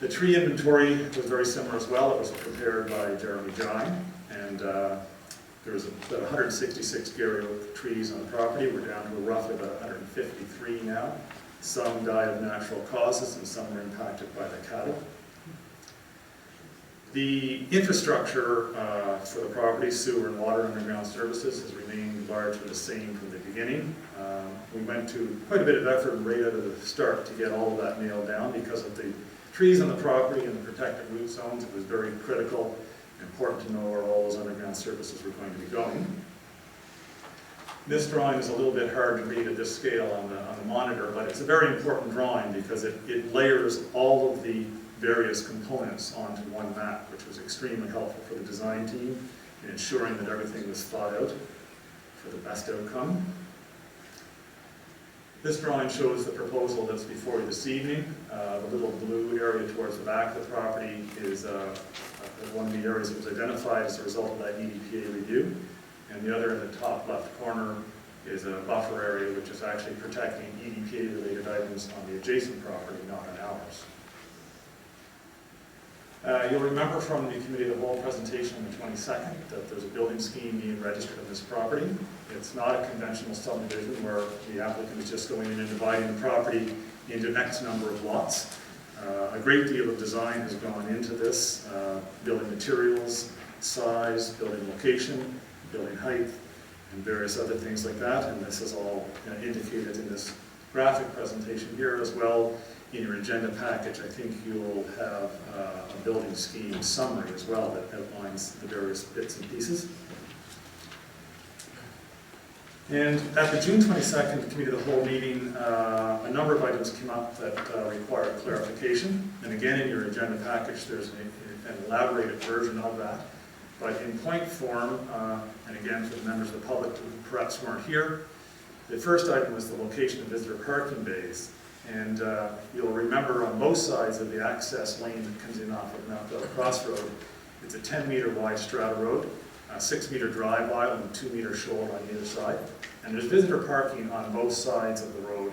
The tree inventory was very similar as well. It was prepared by Jeremy Jine, and there was about 166 Garry Oak trees on the property. We're down to roughly about 153 now. Some died of natural causes and some were impacted by the cattle. The infrastructure for the property, sewer and water underground services, has remained largely the same from the beginning. We went to quite a bit of effort right out of the start to get all of that nailed down because of the trees on the property and the protected root zones. It was very critical, important to know where all those underground services were going to be going. This drawing is a little bit hard to read at this scale on the monitor, but it's a very important drawing because it layers all of the various components onto one map, which was extremely helpful for the design team in ensuring that everything was thought out for the best outcome. This drawing shows the proposal that's before you this evening. The little blue area towards the back of the property is one of the areas that was identified as a result of that EDPA review. And the other in the top left corner is a buffer area which is actually protecting EDPA-related items on the adjacent property, not on ours. You'll remember from the Committee of the Whole presentation on the 22nd that there's a building scheme being registered on this property. It's not a conventional subdivision where the applicant is just going in and dividing the property into X number of lots. A great deal of design has gone into this, building materials, size, building location, building height, and various other things like that. And this is all indicated in this graphic presentation here as well. In your agenda package, I think you'll have a building scheme summary as well that outlines the various bits and pieces. And at the June 22nd Committee of the Whole meeting, a number of items came up that required clarification. And again, in your agenda package, there's an elaborated version of that. But in point form, and again for the members of the public who perhaps weren't here, the first item was the location of visitor parking bays. And you'll remember on both sides of the access lane that comes in off of Mount Bell Crossroad, it's a 10-meter wide strata road, a 6-meter drive aisle, and a 2-meter shoulder on either side. And there's visitor parking on both sides of the road.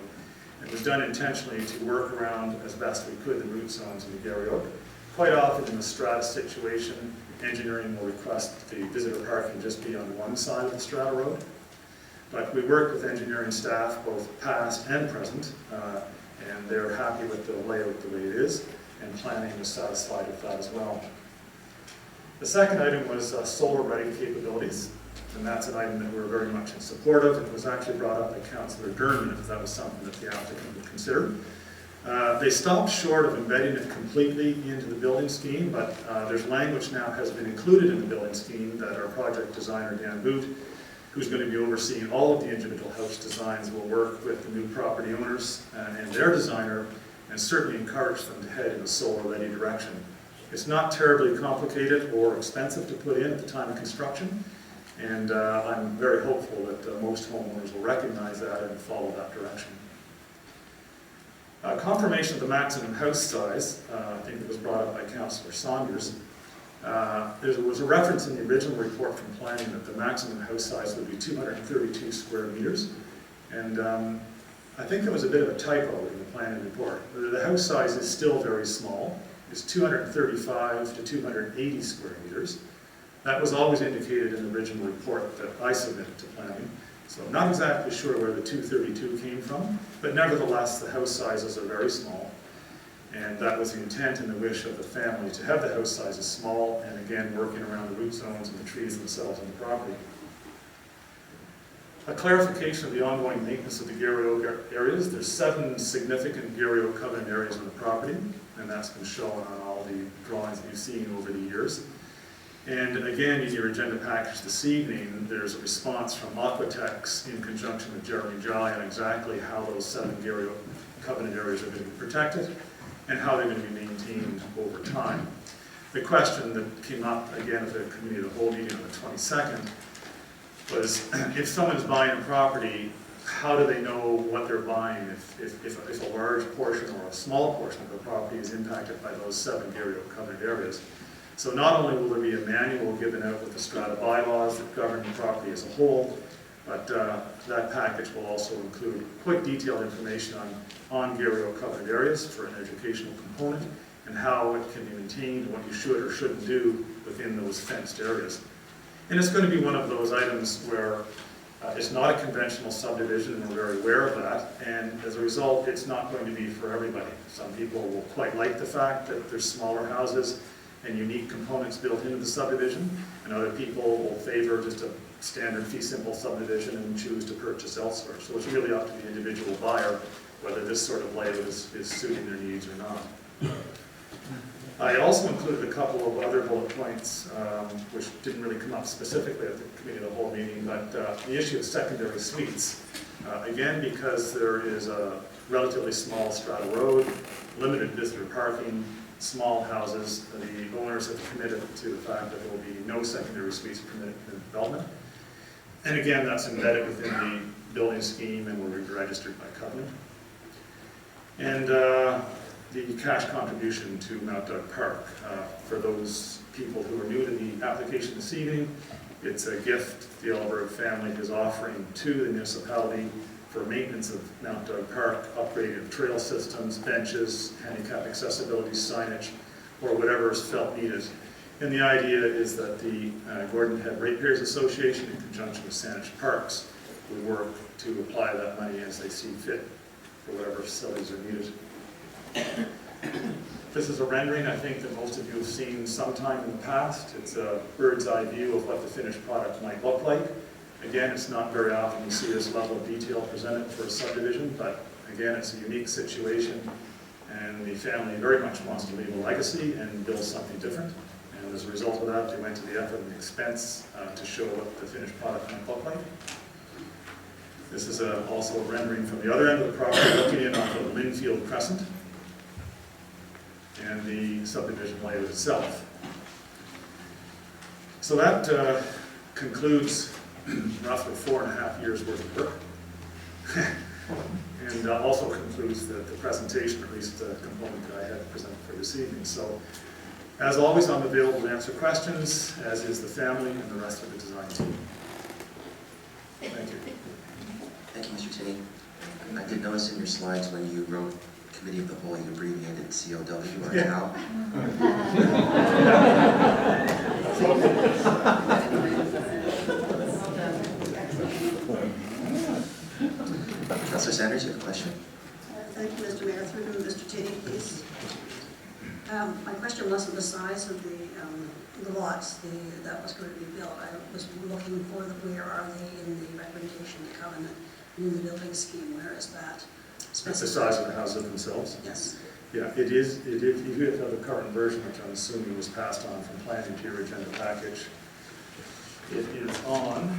It was done intentionally to work around as best we could the root zones in the Garry Oak. Quite often in the strata situation, engineering will request the visitor parking just be on one side of the strata road. But we worked with engineering staff, both past and present, and they're happy with the layout the way it is, and planning was satisfied with that as well. The second item was solar-ready capabilities, and that's an item that we're very much in support of. It was actually brought up by Councillor Durnman, because that was something that the applicant would consider. They stopped short of embedding it completely into the building scheme, but there's language now has been included in the building scheme that our project designer, Dan Boot, who's going to be overseeing all of the individual house designs, will work with the new property owners and their designer, and certainly encourage them to head in a solar-ready direction. It's not terribly complicated or expensive to put in at the time of construction, and I'm very hopeful that most homeowners will recognize that and follow that direction. Confirmation of the maximum house size, I think it was brought up by Councillor Saunders. There was a reference in the original report from planning that the maximum house size would be 232 square meters. And I think there was a bit of a typo in the planning report. The house size is still very small. It's 235 to 280 square meters. That was always indicated in the original report that I submitted to planning. So I'm not exactly sure where the 232 came from, but nevertheless, the house sizes are very small. And that was the intent and the wish of the family, to have the house sizes small, and again, working around the root zones and the trees themselves on the property. A clarification of the ongoing maintenance of the Garry Oak areas. There's 7 significant Garry Oak covenant areas on the property, and that's been shown on all the drawings that you've seen over the years. And again, in your agenda package this evening, there's a response from Aquatex in conjunction with Jeremy Jolly on exactly how those 7 Garry Oak covenant areas are going to be protected and how they're going to be maintained over time. The question that came up again at the Committee of the Whole meeting on the 22nd was, if someone's buying a property, how do they know what they're buying if a large portion or a small portion of the property is impacted by those 7 Garry Oak covenant areas? So not only will there be a manual given out with the strata bylaws that govern the property as a whole, but that package will also include quite detailed information on Garry Oak covenant areas for an educational component, and how it can be maintained, and what you should or shouldn't do within those fenced areas. And it's going to be one of those items where it's not a conventional subdivision, and we're very aware of that, and as a result, it's not going to be for everybody. Some people will quite like the fact that there's smaller houses and unique components built into the subdivision, and other people will favor just a standard fee simple subdivision and choose to purchase elsewhere. So it's really up to the individual buyer whether this sort of layout is suiting their needs or not. I also included a couple of other bullet points, which didn't really come up specifically at the committee of the whole meeting, but the issue of secondary suites. Again, because there is a relatively small strata road, limited visitor parking, small houses, the owners have committed to the fact that there will be no secondary suites permitted in development. And again, that's embedded within the building scheme and will be registered by covenant. And the cash contribution to Mount Doug Park. For those people who are new to the application this evening, it's a gift the Alberg family is offering to the municipality for maintenance of Mount Doug Park, upgrading of trail systems, benches, handicap accessibility signage, or whatever is felt needed. And the idea is that the Gordon Head Ratepayers Association, in conjunction with Saanich Parks, will work to apply that money as they see fit for whatever facilities are needed. This is a rendering I think that most of you have seen sometime in the past. It's a bird's eye view of what the finished product might look like. Again, it's not very often you see this level of detail presented for a subdivision, but again, it's a unique situation, and the family very much wants to leave a legacy and build something different. And as a result of that, they went to the effort and expense to show what the finished product might look like. This is also a rendering from the other end of the property, looking in off of Linfield Crescent and the subdivision layout itself. So that concludes roughly 4.5 years worth of work. And also concludes the presentation, at least the component that I had presented for this evening. So, as always, I'm available to answer questions, as is the family and the rest of the design team. Thank you. Thank you, Mr. Tinney. I did notice in your slides when you wrote Committee of the Whole, you abbreviated COW or COW. Councilor Sanders, you have a question? Thank you, Mr. Mayor. Through to Mr. Tinney, please. My question wasn't the size of the lots that was going to be built. I was looking for where are they in the recommendation, the covenant, and in the building scheme. Where is that? That's the size of the houses themselves? Yes. Yeah, it is. If you have the current version, which I'm assuming was passed on from planning to your agenda package, it is on.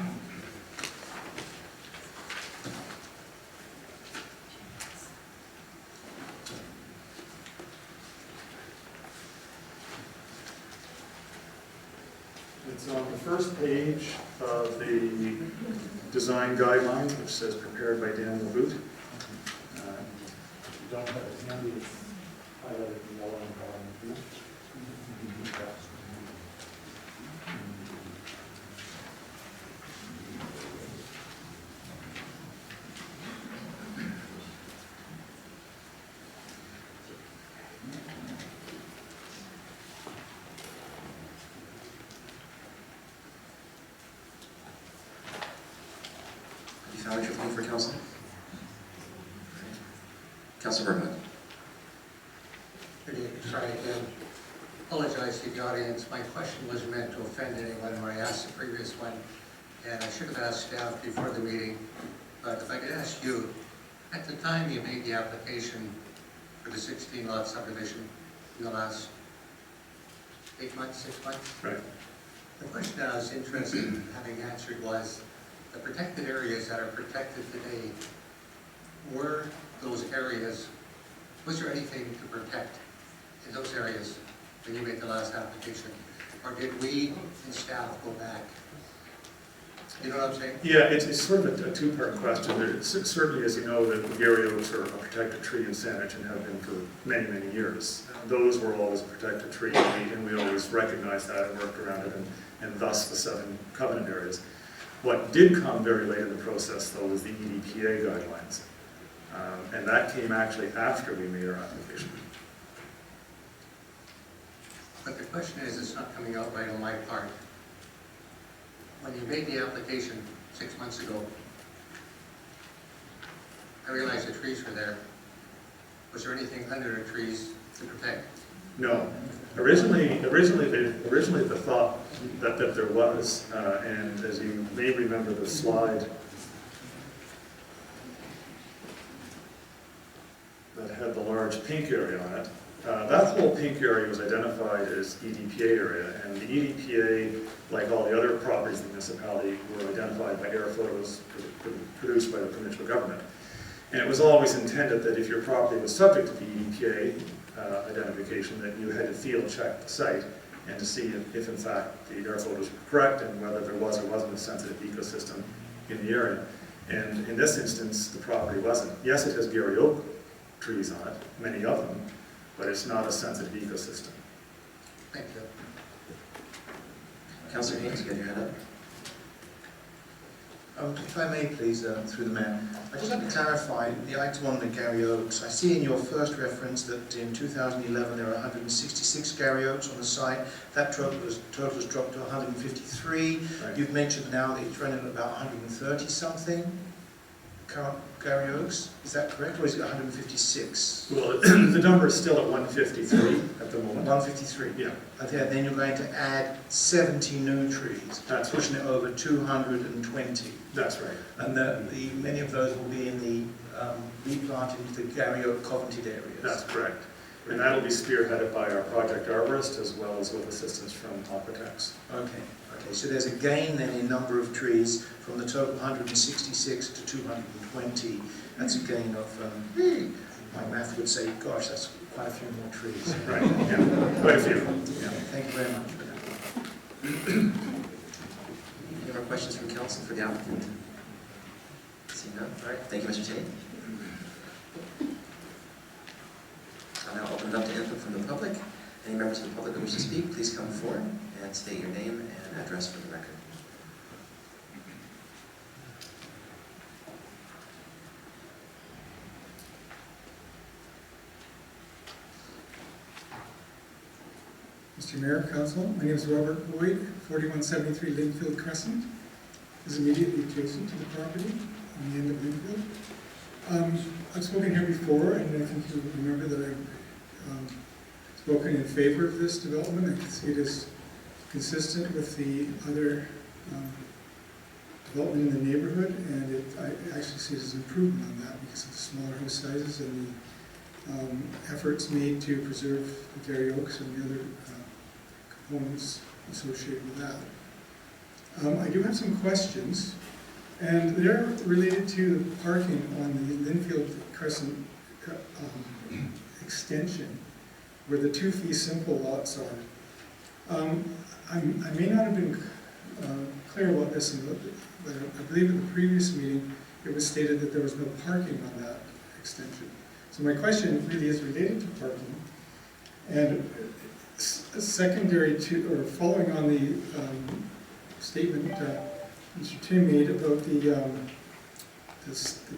It's on the first page of the design guidelines, which says prepared by Daniel Boot. If you don't have it handy, it's highlighted in yellow and brown. Have you found what you're looking for, Council? Councilor Bergman. Sorry, again. Apologize to the audience. My question wasn't meant to offend anyone when I asked the previous one, and I should have asked staff before the meeting. But if I could ask you, at the time you made the application for the 16-lot subdivision in the last 8 months, 6 months? Right. The question I was interested in having answered was, the protected areas that are protected today, were those areas, was there anything to protect in those areas when you made the last application? Or did we and staff go back? You know what I'm saying? Yeah, it's sort of a two-part question. Certainly, as you know, the Gary Oaks are a protected tree in Saanich and have been for many, many years. Those were always a protected tree, and we always recognized that and worked around it, and thus the 7 covenant areas. What did come very late in the process, though, was the EDPA guidelines. And that came actually after we made our application. But the question is, it's not coming out right on my part. When you made the application 6 months ago, I realized the trees were there. Was there anything under the trees to protect? No. Originally the thought that there was, and as you may remember the slide that had the large pink area on it, that whole pink area was identified as EDPA area, and the EDPA, like all the other properties in the municipality, were identified by air photos produced by the provincial government. And it was always intended that if your property was subject to the EDPA identification, that you had to field check the site and to see if in fact the air photos were correct and whether there was or wasn't a sensitive ecosystem in the area. And in this instance, the property wasn't. Yes, it has Gary oak trees on it, many of them, but it's not a sensitive ecosystem. Thank you. Councillor Haynes, you got your hand up? If I may please, through the mayor, I'd just like to clarify the item on the Gary Oaks. I see in your first reference that in 2011 there were 166 Gary Oaks on the site. That total was dropped to 153. Right. You've mentioned now that it's running at about 130 something current Gary Oaks. Is that correct, or is it 156? Well, the number is still at 153 at the moment. 153. Yeah, Okay, then you're going to add 70 new trees, That's right. pushing it over 220. that's right. And many of those will be in the replanted into the Gary Oak Covenanted areas. That's correct. And that'll be spearheaded by our project arborist as well as with assistance from Aquatex. Okay, so there's a gain then in number of trees from the total 166 to 220. That's a gain of, my math would say, gosh, that's quite a few more trees. Right, yeah, quite a few. Yeah. Thank you very much. Any more questions from council for the applicant? Seeing none, all right, thank you, Mr. Tate. I'll now open it up to input from the public. Any members of the public who wish to speak, please come forward and state your name and address for the record. Mr. Mayor, Council, my name is Robert Boyd, 4173 Linfield Crescent. Is immediately adjacent to the property on the end of Linfield. I've spoken here before, and I think you remember that I've spoken in favor of this development. I can see it as consistent with the other development in the neighborhood, and I actually see it as an improvement on that because of the smaller house sizes and the efforts made to preserve the Gary Oaks and the other components associated with that. I do have some questions, and they're related to the parking on the Linfield Crescent extension, where the 2 fee simple lots are. I may not have been clear about this, but I believe at the previous meeting it was stated that there was no parking on that extension. So my question really is related to parking, and secondary to, or following on the statement Mr. Tim made about the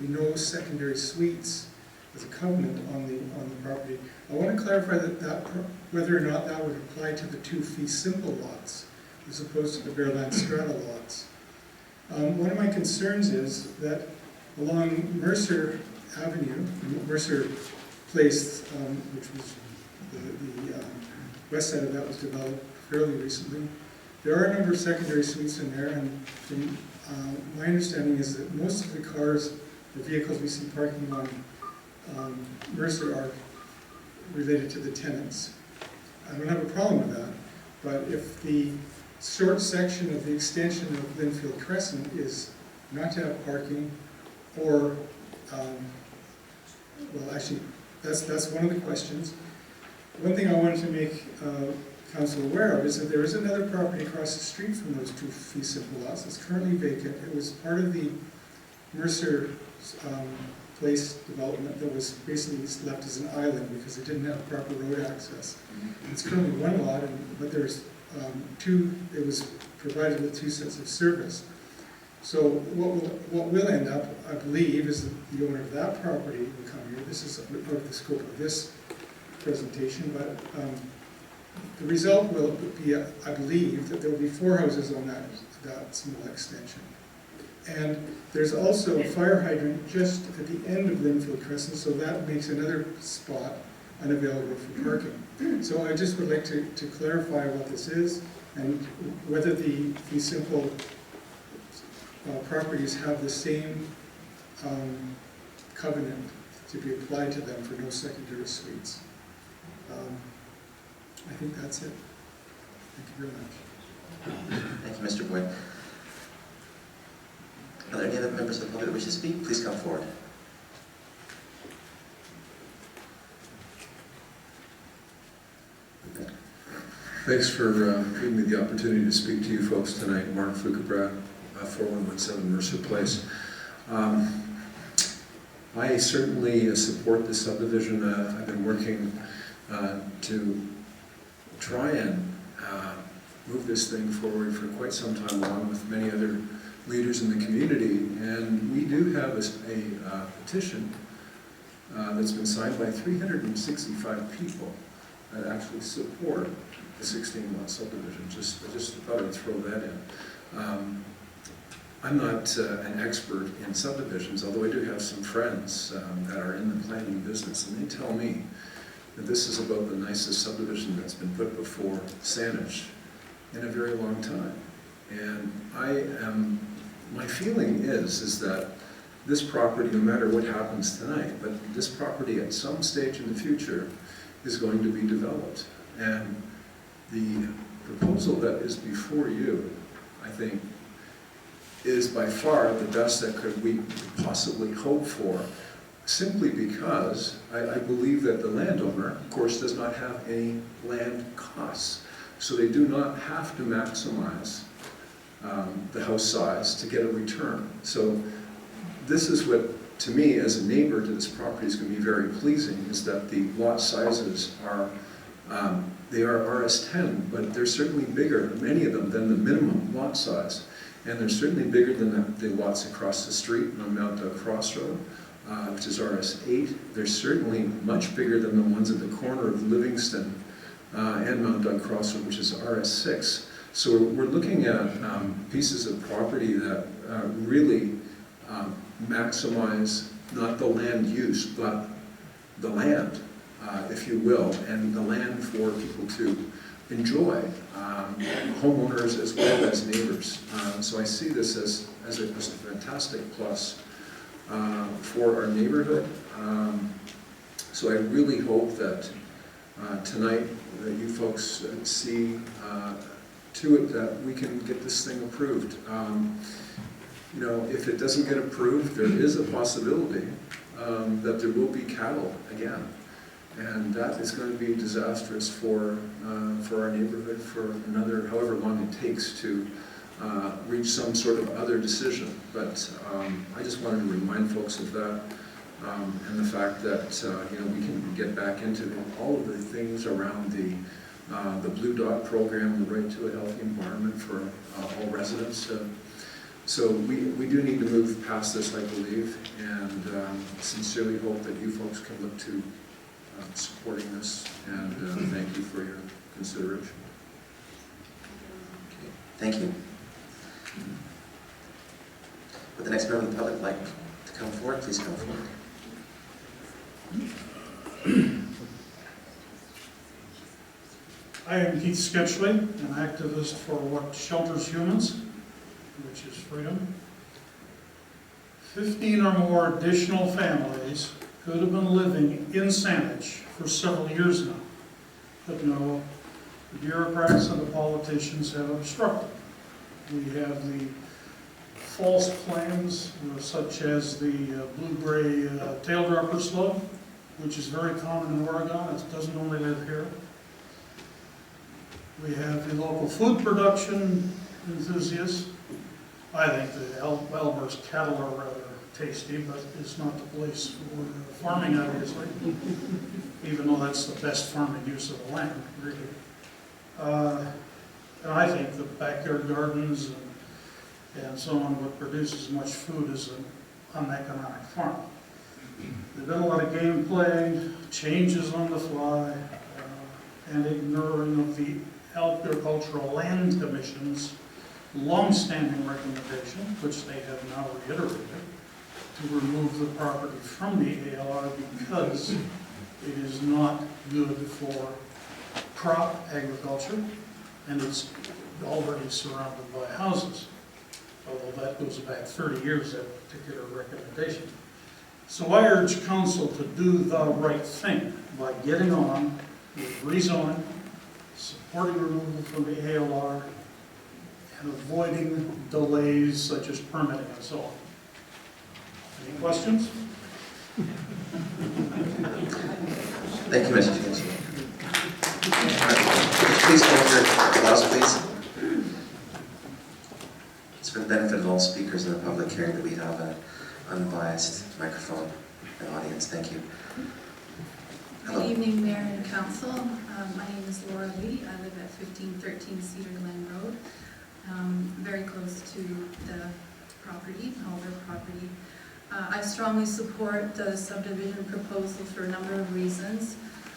no secondary suites as a covenant on the property. I want to clarify that whether or not that would apply to the 2 fee simple lots as opposed to the Bearland Strata lots. One of my concerns is that along Mercer Avenue, Mercer Place, which was the west side of that was developed fairly recently. There are a number of secondary suites in there, and from my understanding is that most of the cars, the vehicles we see parking on Mercer are related to the tenants. I don't have a problem with that, but if the short section of the extension of Linfield Crescent is not to have parking, or, well actually, that's one of the questions. One thing I wanted to make council aware of is that there is another property across the street from those 2 fee simple lots. It's currently vacant. It was part of the Mercer Place development that was basically left as an island because it didn't have proper road access. It's currently 1 lot, but there's 2, it was provided with 2 sets of service. So what will end up, I believe, is that the owner of that property will come here. This is part of the scope of this presentation, but The result will be, I believe, that there will be 4 houses on that small extension. And there's also a fire hydrant just at the end of Linfield Crescent, so that makes another spot unavailable for parking. So I just would like to clarify what this is and whether the fee simple properties have the same covenant to be applied to them for no secondary suites. I think that's it. Thank you very much. Thank you, Mr. Boyd. Are there any other members of the public that wish to speak? Please come forward. Thanks for giving me the opportunity to speak to you folks tonight. Mark Fukabrat, 4117 Mercer Place. I certainly support this subdivision. I've been working to try and move this thing forward for quite some time, along with many other leaders in the community. And we do have a petition that's been signed by 365 people that actually support the 16-lot subdivision. I just thought I'd throw that in. I'm not an expert in subdivisions, although I do have some friends that are in the planning business, and they tell me that this is about the nicest subdivision that's been put before Saanich in a very long time. And my feeling is that this property, no matter what happens tonight, but this property at some stage in the future is going to be developed. And the proposal that is before you, I think, is by far the best that we could possibly hope for, simply because I believe that the landowner, of course, does not have any land costs. So they do not have to maximize the house size to get a return. So this is what, to me, as a neighbor to this property, is going to be very pleasing, is that the lot sizes are, they are RS10, but they're certainly bigger, many of them, than the minimum lot size. And they're certainly bigger than the lots across the street on Mount Doug Crossroad, which is RS8. They're certainly much bigger than the ones at the corner of Livingston and Mount Doug Crossroad, which is RS6. So we're looking at pieces of property that really maximize not the land use, but the land, if you will, and the land for people to enjoy, homeowners as well as neighbors. So I see this as a fantastic plus for our neighborhood. So I really hope that tonight that you folks see to it that we can get this thing approved. You know, if it doesn't get approved, there is a possibility that there will be cattle again. And that is going to be disastrous for our neighborhood for another, however long it takes to reach some sort of other decision. But I just wanted to remind folks of that and the fact that you know, we can get back into all of the things around the Blue Dot program, the right to a healthy environment for all residents. So we do need to move past this, I believe, and sincerely hope that you folks can look to supporting this, and thank you for your consideration. Okay. Thank you. Would the next member of the public like to come forward? Please come forward. I am Keith Sketchley, an activist for what shelters humans, which is freedom. 15 or more additional families could have been living in Saanich for several years now, but no, the bureaucrats and the politicians have obstructed. We have the false claims, such as the blue-gray tail dropper slope, which is very common in Oregon. It doesn't only live here. We have the local food production enthusiasts. I think the Elmhurst cattle are rather tasty, but it's not the place for farming, obviously, even though that's the best farming use of the land, really. And I think the backyard gardens and so on would produce as much food as an uneconomic farm. There's been a lot of gameplay, changes on the fly. and ignoring of the Agricultural Land Commission's long-standing recommendation, which they have now reiterated, to remove the property from the ALR because it is not good for crop agriculture, and it's already surrounded by houses, although that goes back 30 years, that particular recommendation. So I urge council to do the right thing by getting on with rezoning, supporting removal from the ALR, and avoiding delays such as permitting and so on. Any questions? Thank you, Mr. Chancellor. Please hold your applause, please. It's for the benefit of all speakers in the public hearing that we have an unbiased microphone and audience. Thank you. Hello. Good evening, Mayor and Council. My name is Laura Lee. I live at 1513 Cedar Glen Road, very close to the property, Halbert property. I strongly support the subdivision proposal for a number of reasons.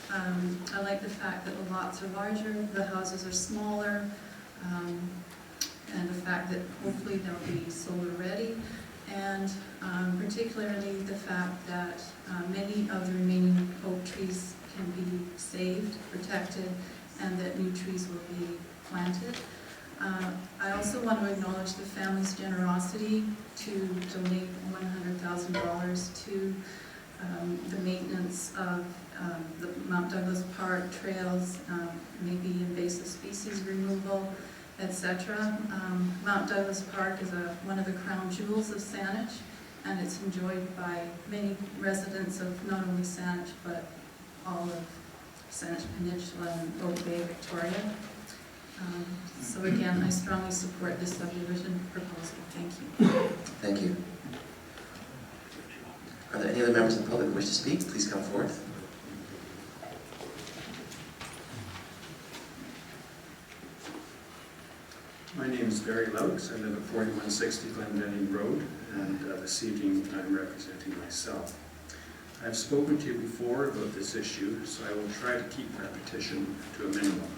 I like the fact that the lots are larger, the houses are smaller, and the fact that hopefully they'll be solar ready, and particularly the fact that many of the remaining oak trees can be saved, protected, and that new trees will be planted. I also want to acknowledge the family's generosity to donate $100,000 to the maintenance of the Mount Douglas Park trails, maybe invasive species removal, etc. Mount Douglas Park is one of the crown jewels of Saanich, and it's enjoyed by many residents of not only Saanich, but all of Saanich Peninsula and Oak Bay, Victoria. So again, I strongly support this subdivision proposal. Thank you. Thank you. Are there any other members of the public who wish to speak? Please come forth. My name is Barry Loucks. I live at 4160 Glendenning Road, and this evening I'm representing myself. I've spoken to you before about this issue, so I will try to keep repetition to a minimum.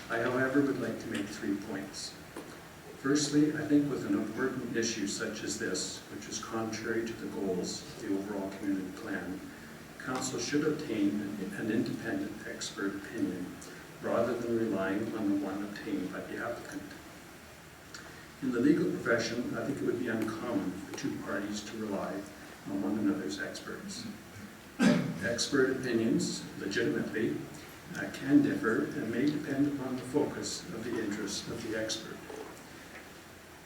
I, however, would like to make 3 points. Firstly, I think with an important issue such as this, which is contrary to the goals of the overall community plan, Council should obtain an independent expert opinion rather than relying on the one obtained by the applicant. In the legal profession, I think it would be uncommon for two parties to rely on one another's experts. Expert opinions, legitimately, can differ and may depend upon the focus of the interest of the expert.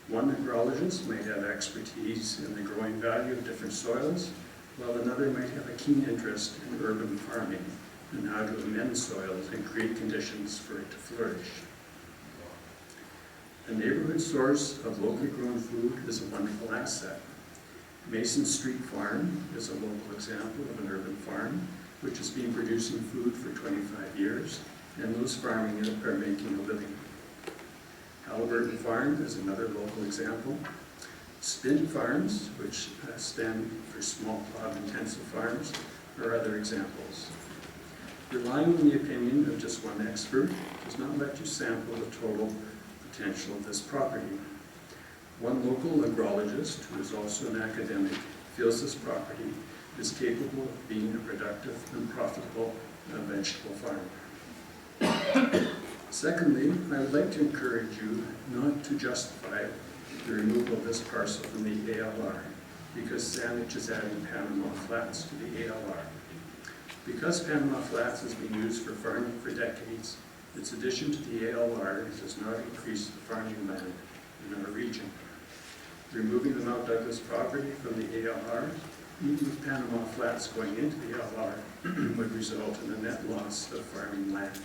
One agrologist might have expertise in the growing value of different soils, while another might have a keen interest in urban farming and how to amend soils and create conditions for it to flourish. A neighborhood source of locally grown food is a wonderful asset. Mason Street Farm is a local example of an urban farm which has been producing food for 25 years, and those farming it are making a living. Halliburton Farm is another local example. Spin Farms, which stand for small plot intensive farms, are other examples. Relying on the opinion of just one expert does not let you sample the total potential of this property. One local agrologist, who is also an academic, feels this property is capable of being a productive and profitable vegetable farm. Secondly, I would like to encourage you not to justify the removal of this parcel from the ALR because Saanich is adding Panama Flats to the ALR. Because Panama Flats has been used for farming for decades, its addition to the ALR does not increase the farming land in our region. Removing the Mount Douglas property from the ALR, even with Panama Flats going into the ALR, would result in a net loss of farming land.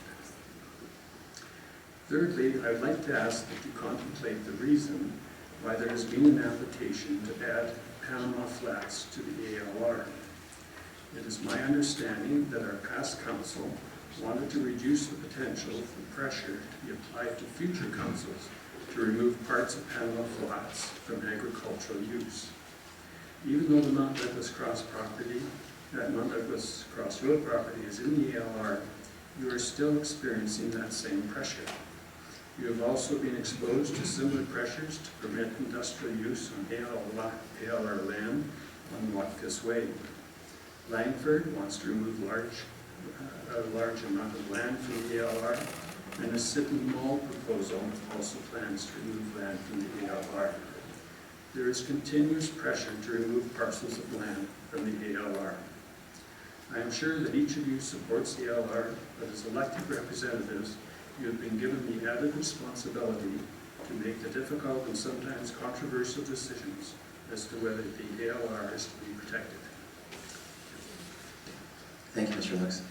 Thirdly, I would like to ask that you contemplate the reason why there has been an application to add Panama Flats to the ALR. It is my understanding that our past council wanted to reduce the potential for pressure to be applied to future councils to remove parts of Panama Flats from agricultural use. Even though the Mount Douglas Cross property, that Mount Douglas Cross Road property is in the ALR, you are still experiencing that same pressure. You have also been exposed to similar pressures to permit industrial use on ALR land on Watkiss Way. Langford wants to remove a large amount of land from the ALR, and a Sydney Mall proposal also plans to remove land from the ALR. There is continuous pressure to remove parcels of land from the ALR. I am sure that each of you supports the ALR, but as elected representatives, you have been given the added responsibility to make the difficult and sometimes controversial decisions as to whether the ALR is to be protected. Thank you, Mr. Lux.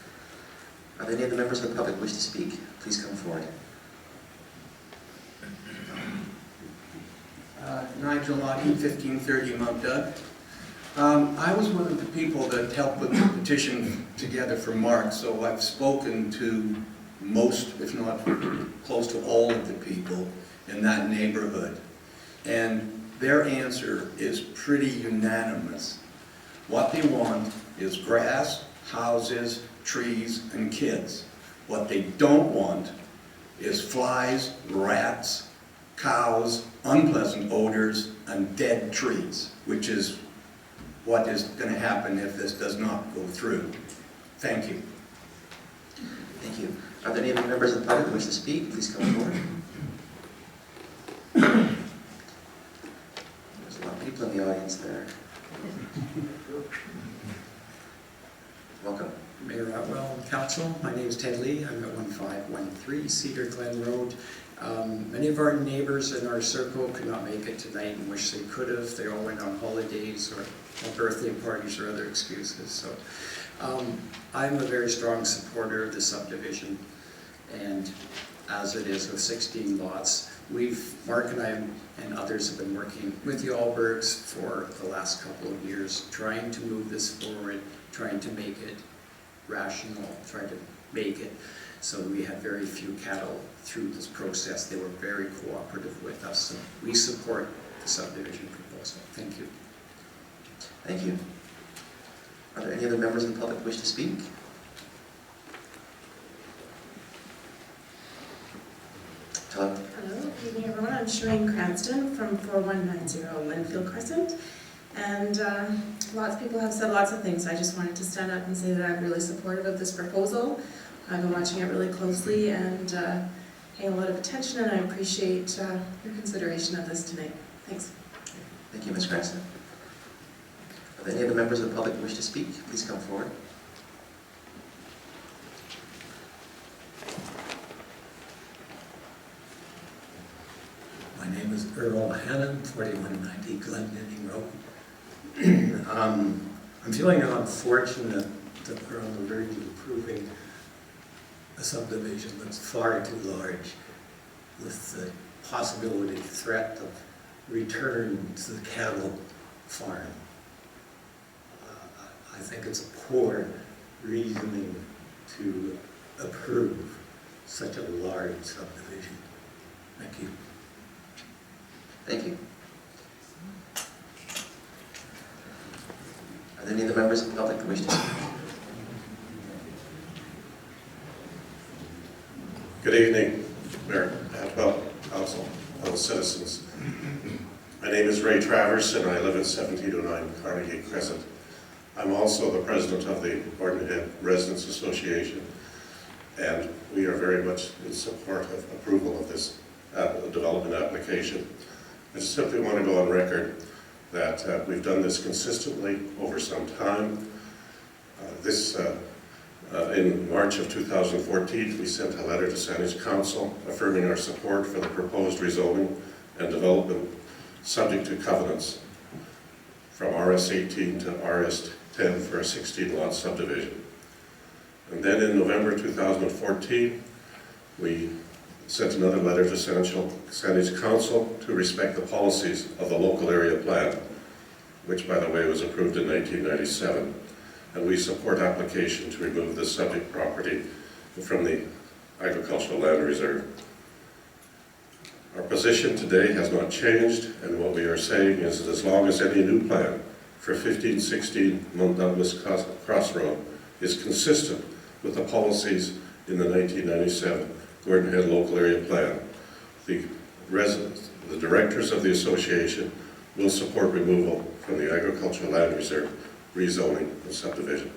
Are there any other members of the public who wish to speak? Please come forward. Nigel Lottie, 1530 Mount Doug. I was one of the people that helped put the petition together for Mark, so I've spoken to most, if not close to all of the people in that neighborhood. And their answer is pretty unanimous. What they want is grass, houses, trees, and kids. What they don't want is flies, rats, cows, unpleasant odors, and dead trees, which is what is going to happen if this does not go through. Thank you. Thank you. Are there any other members of the public who wish to speak? Please come forward. There's a lot of people in the audience there. Welcome. Mayor Otwell and Council, my name is Ted Lee. I'm at 1513 Cedar Glen Road. Many of our neighbors in our circle could not make it tonight and wish they could have. They all went on holidays or birthday parties or other excuses. So I'm a very strong supporter of the subdivision, and as it is with 16 lots, Mark and I and others have been working with the Allbergs for the last couple of years, trying to move this forward, trying to make it rational, trying to make it so we had very few cattle through this process. They were very cooperative with us, so we support the subdivision proposal. Thank you. Thank you. Are there any other members of the public who wish to speak? Hello. Hello, good evening everyone. I'm Shireen Cranston from 4190 Linfield Crescent. And lots of people have said lots of things. I just wanted to stand up and say that I'm really supportive of this proposal. I've been watching it really closely and paying a lot of attention, and I appreciate your consideration of this tonight. Thanks. Thank you, Ms. Cranston. Are there any other members of the public who wish to speak? Please come forward. My name is Earl Hannon, 4190 Glendinning Road. I'm feeling unfortunate that we're on the verge of approving a subdivision that's far too large, with the possibility, threat of return to the cattle farm. I think it's a poor reasoning to approve such a large subdivision. Thank you. Thank you. Are there any other members of the public who wish to speak? Good evening, Mayor Atwell, Council, fellow citizens. My name is Ray Travers and I live at 1709 Carnegie Crescent. I'm also the president of the Bordenhead Residents Association, and we are very much in support of approval of this development application. I just simply want to go on record that we've done this consistently over some time. In March of 2014, we sent a letter to Saanich Council affirming our support for the proposed rezoning and development subject to covenants from RS18 to RS10 for a 16-lot subdivision. And then in November 2014, we sent another letter to Saanich Council to respect the policies of the local area plan, which, by the way, was approved in 1997. And we support application to remove the subject property from the agricultural land reserve. Our position today has not changed, and what we are saying is that as long as any new plan for 1516 Mount Douglas Crossroad is consistent with the policies in the 1997 Gordon Head Local Area Plan. The residents, the directors of the association will support removal from the agricultural land reserve, rezoning and subdivision.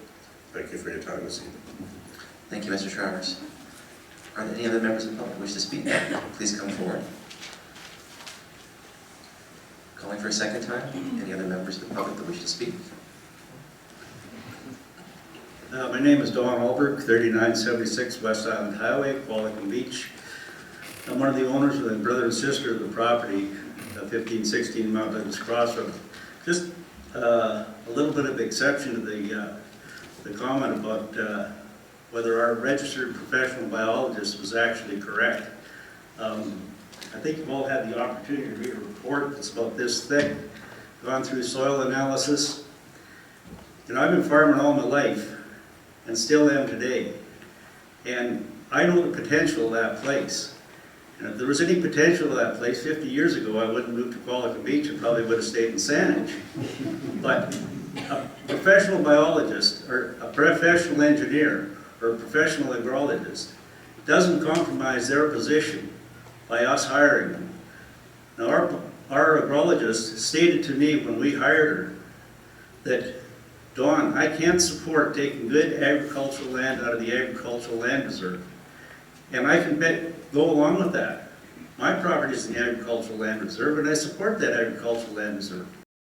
Thank you for your time this evening. Thank you, Mr. Travers. Are there any other members of the public who wish to speak? Please come forward. Calling for a second time. Any other members of the public that wish to speak? My name is Don Alberg, 3976 West Island Highway, Qualicum Beach. I'm one of the owners with a brother and sister of the property, 1516 Mount Douglas Crossroad. Just a little bit of exception to the comment about whether our registered professional biologist was actually correct. I think you've all had the opportunity to read a report that's about this thick, gone through soil analysis. You know, I've been farming all my life and still am today. And I know the potential of that place. And if there was any potential of that place 50 years ago, I wouldn't move to Qualicum Beach, I probably would have stayed in Saanich. But a professional biologist, or a professional engineer, or a professional agrologist doesn't compromise their position by us hiring them. Now, our agrologist stated to me when we hired her that, Don, I can't support taking good agricultural land out of the agricultural land reserve. And I can go along with that. My property is in the agricultural land reserve, and I support that agricultural land reserve.